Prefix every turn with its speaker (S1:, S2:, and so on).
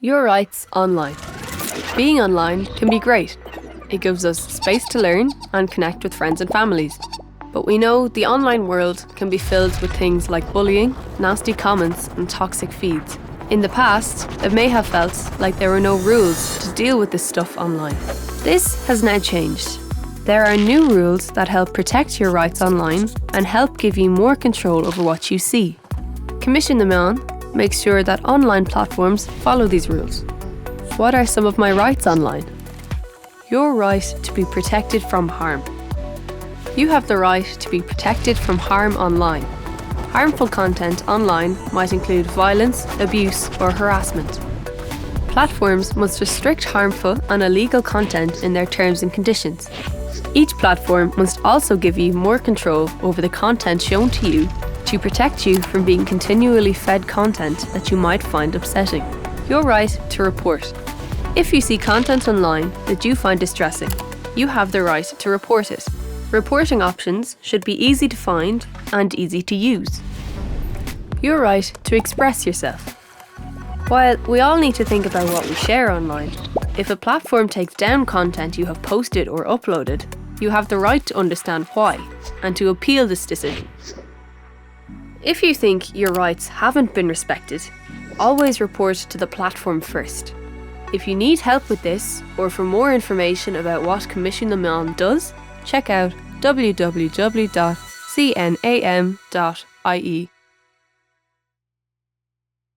S1: Your rights online. Being online can be great. It gives us space to learn and connect with friends and families. But we know the online world can be filled with things like bullying, nasty comments and toxic feeds. In the past, it may have felt like there were no rules to deal with this stuff online. This has now changed. There are new rules that help protect your rights online and help give you more control over what you see. Coimisiún Meán makes sure that online platforms follow these rules. What are some of my rights online? Your right to be protected from harm. You have the right to be protected from harm online. Harmful content online might include violence, abuse, or harassment. Platforms must restrict harmful and illegal content in their terms and conditions. Each platform must also give you more control over the content shown to you to protect you from being continually fed content that you might find upsetting. Your right to report. If you see content online that you find distressing, you have the right to report it. Reporting options should be easy to find and easy to use. Your right to express yourself. While we all need to think about what we share online, if a platform takes down content you have posted or uploaded, you have the right to understand why and to appeal this decision. If you think your rights haven't been respected, always report to the platform first. If you need help with this, or for more information about what Coimisiún Meán does, check out www.cnam.ie.